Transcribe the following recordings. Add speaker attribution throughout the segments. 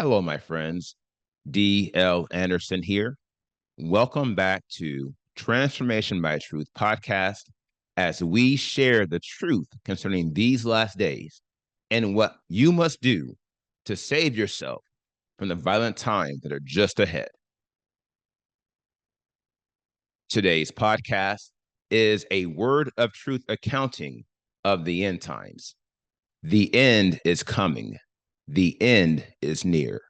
Speaker 1: Hello, my friends. D.L. Anderson here. Welcome back to Transformation by Truth podcast as we share the truth concerning these last days and what you must do to save yourself from the violent times that are just ahead. Today's podcast is a word of truth accounting of the end times. The end is coming. The end is near.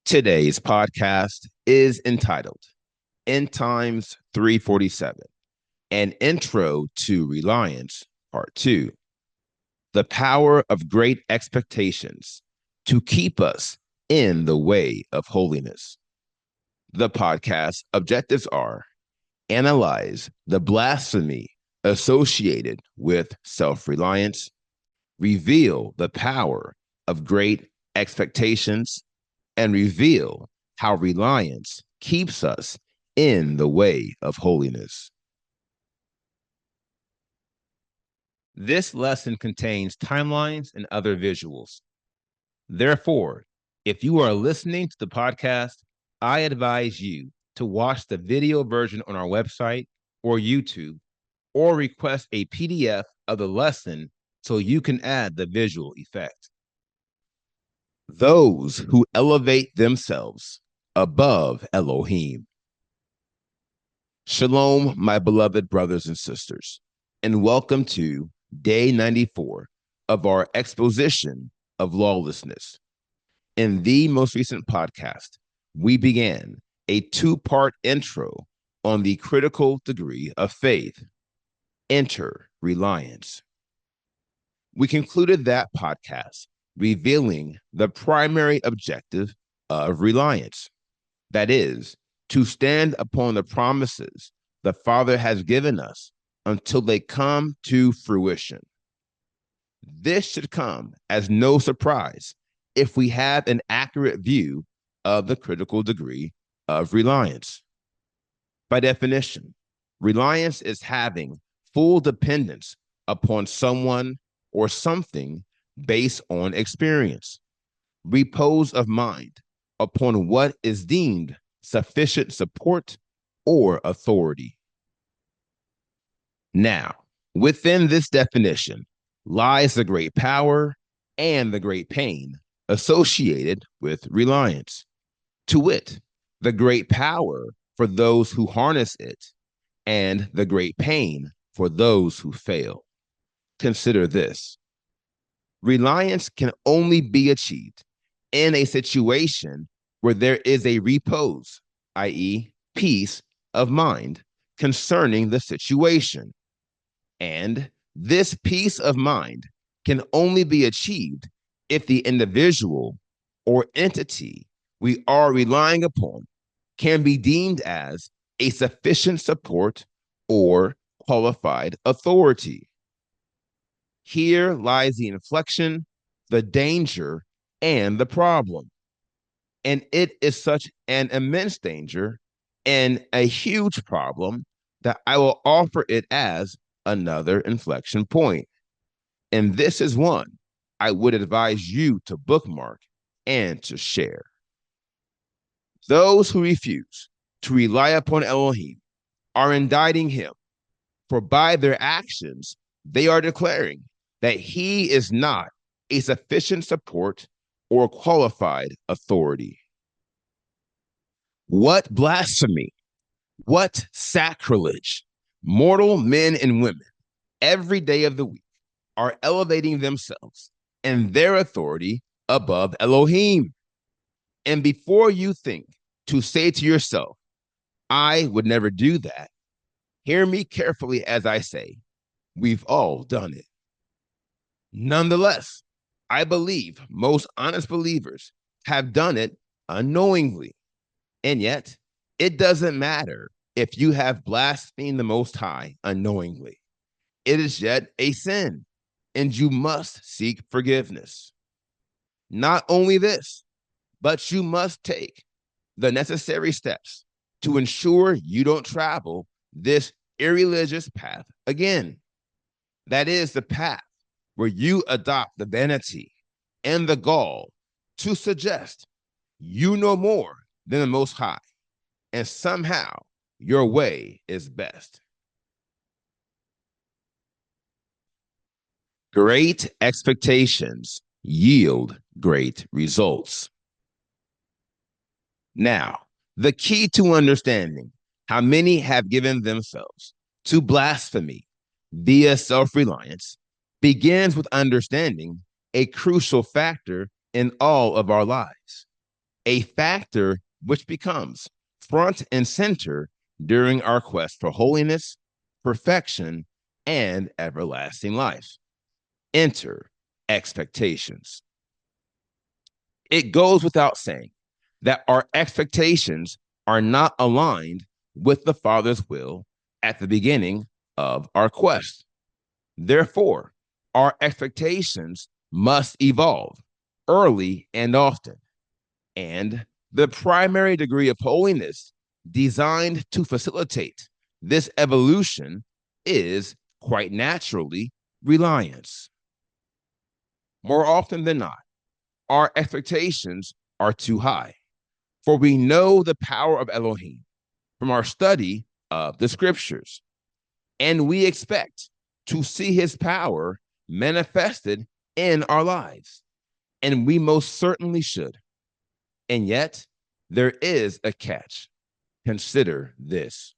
Speaker 1: Today's podcast is entitled End Times 347, an intro to Reliance, Part 2. The power of great expectations to keep us in the way of holiness. The podcast objectives are analyze the blasphemy associated with self-reliance, reveal the power of great expectations, and reveal how reliance keeps us in the way of holiness. This lesson contains timelines and other visuals. Therefore, if you are listening to the podcast, I advise you to watch the video version on our website or YouTube, or request a PDF of the lesson so you can add the visual effect. Those who elevate themselves above Elohim. Shalom, my beloved brothers and sisters, and welcome to day 94 of our exposition of lawlessness. In the most recent podcast, we began a two-part intro on the critical degree of faith. Enter reliance. We concluded that podcast revealing the primary objective of reliance, that is, to stand upon the promises the Father has given us until they come to fruition. This should come as no surprise if we have an accurate view of the critical degree of reliance. By definition, reliance is having full dependence upon someone or something based on experience, repose of mind upon what is deemed sufficient support or authority. Now, within this definition lies the great power and the great pain associated with reliance. To wit, the great power for those who harness it and the great pain for those who fail. Consider this. Reliance can only be achieved in a situation where there is a repose, i.e., peace of mind concerning the situation. And this peace of mind can only be achieved if the individual or entity we are relying upon can be deemed as a sufficient support or qualified authority. Here lies the inflection, the danger, and the problem. And it is such an immense danger and a huge problem that I will offer it as another inflection point. And this is one I would advise you to bookmark and to share. Those who refuse to rely upon Elohim are indicting him, for by their actions, they are declaring that he is not a sufficient support or qualified authority. What blasphemy, what sacrilege, mortal men and women every day of the week are elevating themselves and their authority above Elohim. And before you think to say to yourself, I would never do that, hear me carefully as I say, we've all done it. Nonetheless, I believe most honest believers have done it unknowingly. And yet, it doesn't matter if you have blasphemed the Most High unknowingly. It is yet a sin, and you must seek forgiveness. Not only this, but you must take the necessary steps to ensure you don't travel this irreligious path again. That is the path where you adopt the vanity, and the gall to suggest you know more than the Most High, and somehow your way is best. Great expectations yield great results. Now, the key to understanding how many have given themselves to blasphemy via self reliance begins with understanding a crucial factor in all of our lives, a factor which becomes front and center during our quest for holiness, perfection, and everlasting life. Enter expectations. It goes without saying that our expectations are not aligned with the Father's will at the beginning of our quest. Therefore, our expectations must evolve early and often. And the primary degree of holiness designed to facilitate this evolution is quite naturally reliance. More often than not, our expectations are too high, for we know the power of Elohim from our study of the scriptures, and we expect to see his power manifested in our lives, and we most certainly should. And yet, there is a catch. Consider this: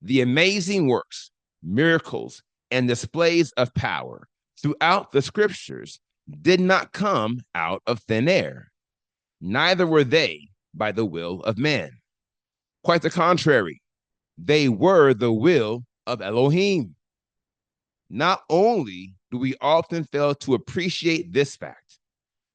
Speaker 1: the amazing works, miracles, and displays of power throughout the scriptures did not come out of thin air. Neither were they by the will of man. Quite the contrary, they were the will of Elohim. Not only do we often fail to appreciate this fact,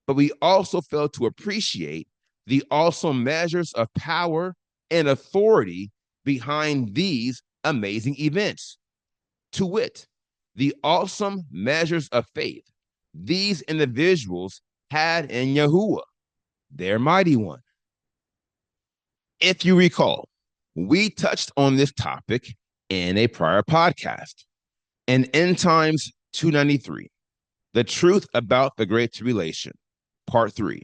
Speaker 1: but we also fail to appreciate the awesome measures of power and authority behind these amazing events. To wit, the awesome measures of faith these individuals had in Yahuwah, their mighty one. If you recall, we touched on this topic in a prior podcast. In End Times 293, The Truth About the Great Tribulation, Part 3,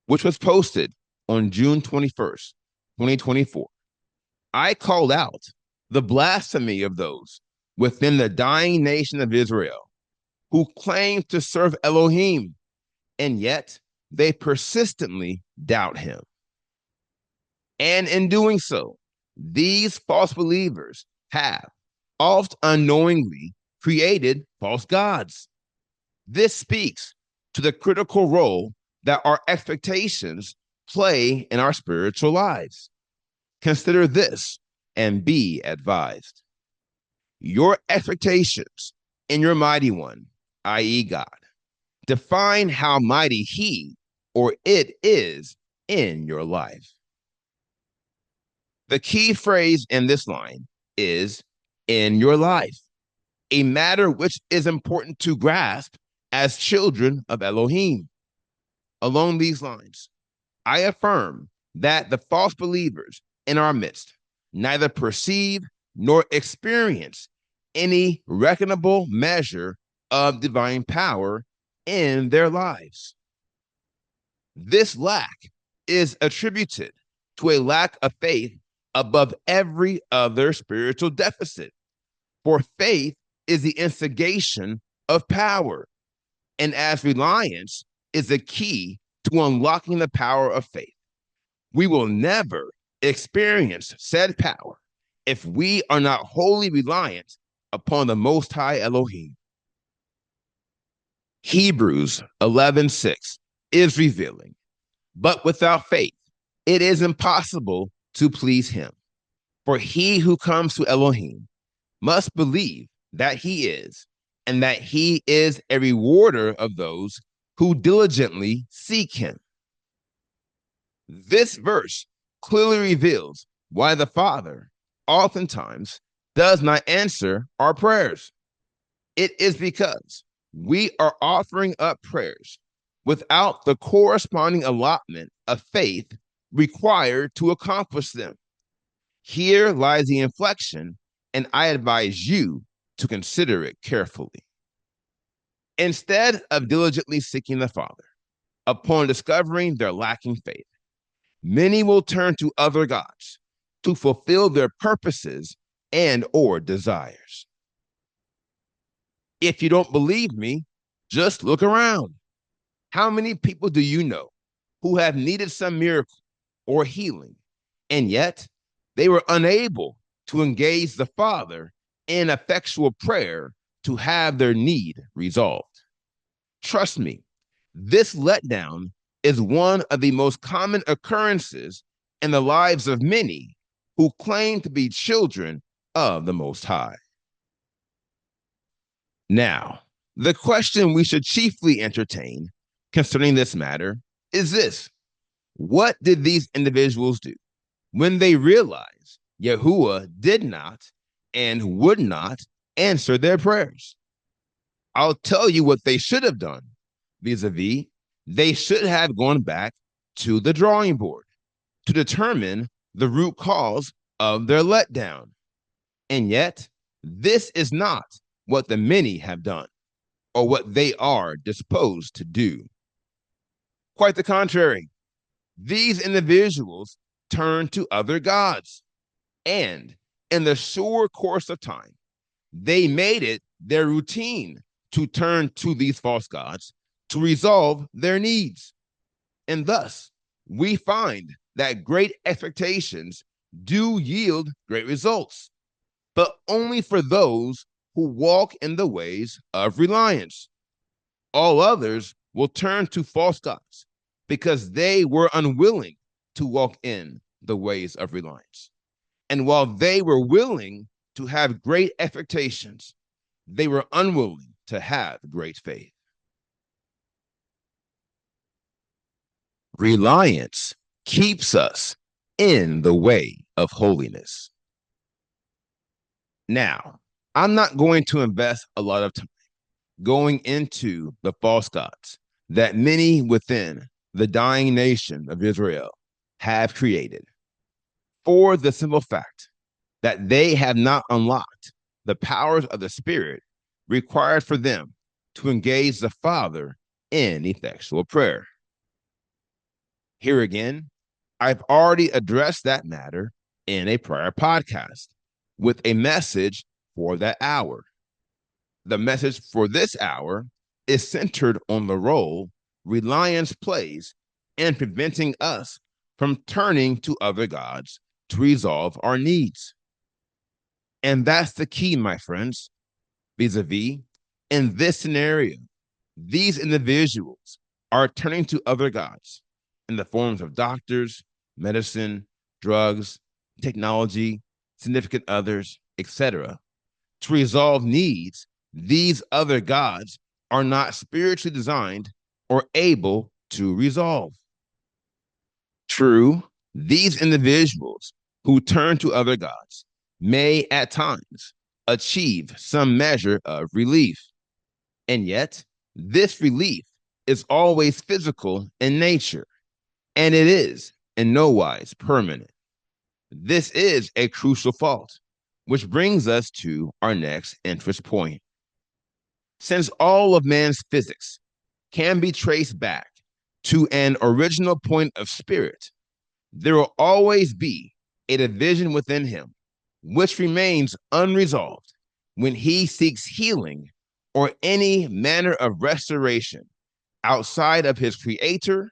Speaker 1: which was posted on June 21st, 2024, I called out the blasphemy of those within the dying nation of Israel who claim to serve Elohim, and yet they persistently doubt him. And in doing so, these false believers have oft unknowingly created false gods. This speaks to the critical role that our expectations play in our spiritual lives. Consider this and be advised. Your expectations in your mighty one, i.e., God, define how mighty he or it is in your life. The key phrase in this line is in your life, a matter which is important to grasp as children of Elohim. Along these lines, I affirm that the false believers in our midst neither perceive nor experience any reckonable measure of divine power in their lives. This lack is attributed to a lack of faith above every other spiritual deficit. For faith is the instigation of power, and as reliance is the key to unlocking the power of faith, we will never experience said power if we are not wholly reliant upon the Most High Elohim. Hebrews 11:6 is revealing, but without faith, it is impossible to please him. For he who comes to Elohim must believe that he is, and that he is a rewarder of those who diligently seek him. This verse clearly reveals why the Father oftentimes does not answer our prayers. It is because we are offering up prayers without the corresponding allotment of faith required to accomplish them. Here lies the inflection, and I advise you to consider it carefully. Instead of diligently seeking the Father, upon discovering their lacking faith, many will turn to other gods to fulfill their purposes and or desires. If you don't believe me, just look around. How many people do you know who have needed some miracle or healing, and yet they were unable to engage the Father in effectual prayer to have their need resolved? Trust me, this letdown is one of the most common occurrences in the lives of many who claim to be children of the Most High. Now, the question we should chiefly entertain concerning this matter is this: what did these individuals do when they realized Yahuwah did not and would not answer their prayers? I'll tell you what they should have done. Vis-a-vis, they should have gone back to the drawing board to determine the root cause of their letdown. And yet, this is not what the many have done or what they are disposed to do. Quite the contrary, these individuals turn to other gods, and in the sure course of time, they made it their routine to turn to these false gods to resolve their needs. And thus, we find that great expectations do yield great results, but only for those who walk in the ways of reliance. All others will turn to false gods because they were unwilling to walk in the ways of reliance. And while they were willing to have great expectations, they were unwilling to have great faith. Reliance keeps us in the way of holiness. Now, I'm not going to invest a lot of time going into the false gods that many within the dying nation of Israel have created, for the simple fact that they have not unlocked the powers of the Spirit required for them to engage the Father in effectual prayer. Here again, I've already addressed that matter in a prior podcast with a message for that hour. The message for this hour is centered on the role reliance plays in preventing us from turning to other gods to resolve our needs. And that's the key, my friends. Vis-a-vis, in this scenario, these individuals are turning to other gods in the forms of doctors, medicine, drugs, technology, significant others, etc. To resolve needs these other gods are not spiritually designed or able to resolve. True, these individuals who turn to other gods may at times achieve some measure of relief. And yet, this relief is always physical in nature, and it is in no wise permanent. This is a crucial fault, which brings us to our next interest point. Since all of man's physics can be traced back to an original point of spirit, there will always be a division within him, which remains unresolved when he seeks healing or any manner of restoration outside of his Creator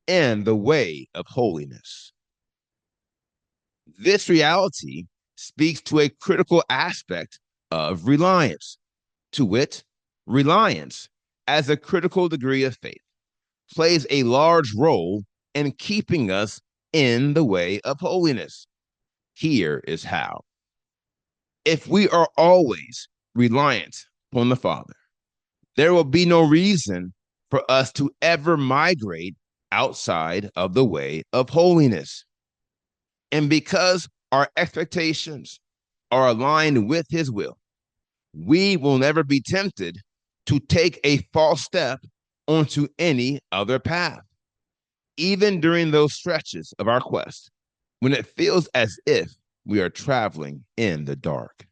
Speaker 1: and the way of holiness. This reality speaks to a critical aspect of reliance, to wit, reliance as a critical degree of faith plays a large role in keeping us in the way of holiness. Here is how. If we are always reliant upon the Father, there will be no reason for us to ever migrate outside of the way of holiness. And because our expectations are aligned with His will, we will never be tempted to take a false step onto any other path, even during those stretches of our quest when it feels as if we are traveling in the dark.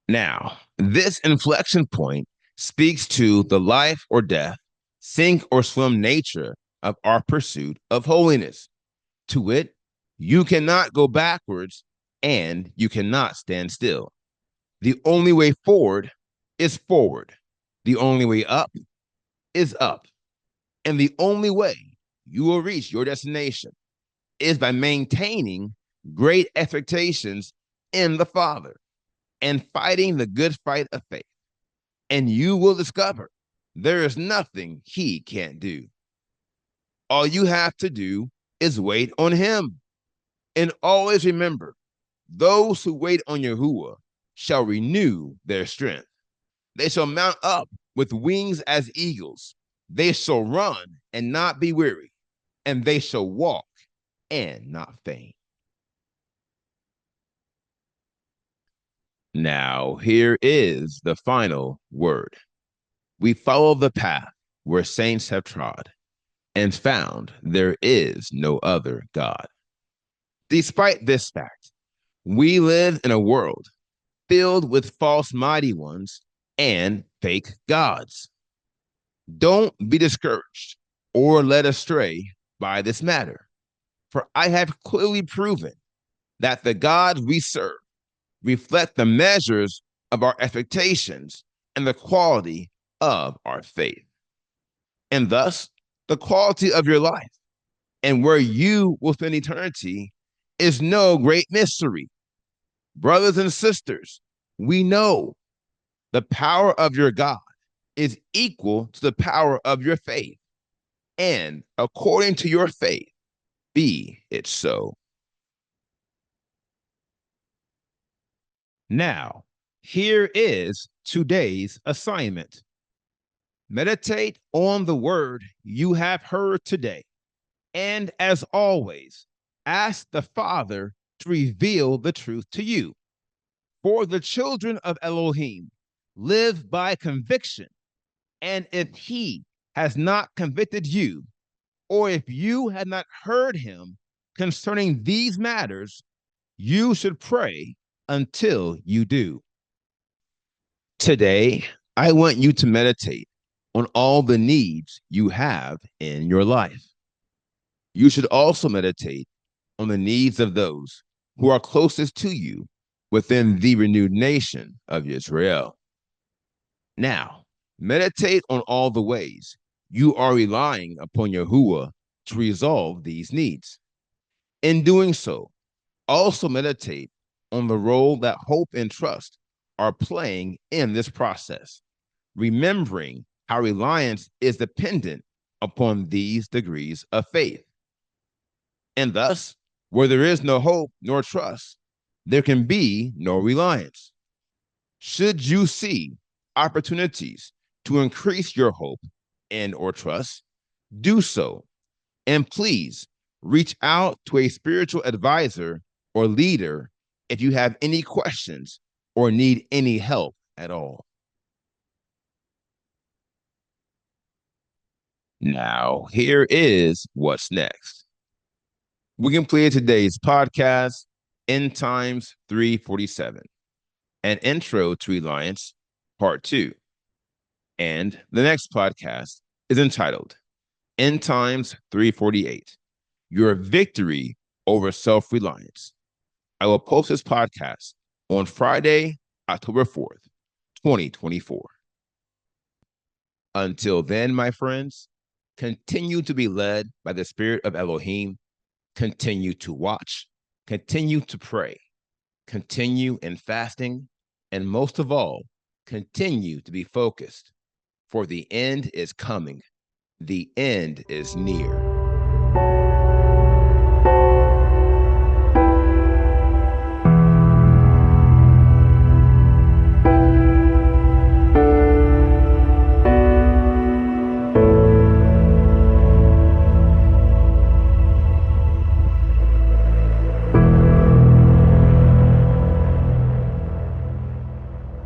Speaker 1: Now, this inflection point speaks to the life or death, sink or swim nature of our pursuit of holiness. To wit, you cannot go backwards and you cannot stand still. The only way forward is forward. The only way up is up. And the only way you will reach your destination is by maintaining great expectations in the Father and fighting the good fight of faith. And you will discover there is nothing he can't do. All you have to do is wait on him. And always remember, those who wait on Yahuwah shall renew their strength. They shall mount up with wings as eagles. They shall run and not be weary, and they shall walk and not faint. Now, here is the final word. We follow the path where saints have trod and found there is no other God. Despite this fact, we live in a world filled with false mighty ones and fake gods. Don't be discouraged or led astray by this matter, for I have clearly proven that the gods we serve reflect the measures of our expectations and the quality of our faith. And thus, the quality of your life and where you will spend eternity is no great mystery. Brothers and sisters, we know the power of your God is equal to the power of your faith. And according to your faith, be it so. Now, here is today's assignment. Meditate on the word you have heard today. And as always, ask the Father to reveal the truth to you. For the children of Elohim live by conviction. And if he has not convicted you, or if you had not heard him concerning these matters, you should pray until you do. Today, I want you to meditate on all the needs you have in your life. You should also meditate on the needs of those who are closest to you within the renewed nation of Israel. Now, meditate on all the ways you are relying upon Yahuwah to resolve these needs. In doing so, also meditate on the role that hope and trust are playing in this process, remembering how reliance is dependent upon these degrees of faith. And thus, where there is no hope nor trust, there can be no reliance. Should you see opportunities to increase your hope and or trust, do so. And please reach out to a spiritual advisor or leader if you have any questions or need any help at all. Now, here is what's next. We completed today's podcast, End Times 347, an intro to Reliance, part 2. And the next podcast is entitled End Times 348, Your Victory Over Self-Reliance. I will post this podcast on Friday, October 4th, 2024. Until then, my friends, continue to be led by the Spirit of Elohim. Continue to watch, continue to pray, continue in fasting, and most of all, continue to be focused, for the end is coming. The end is near.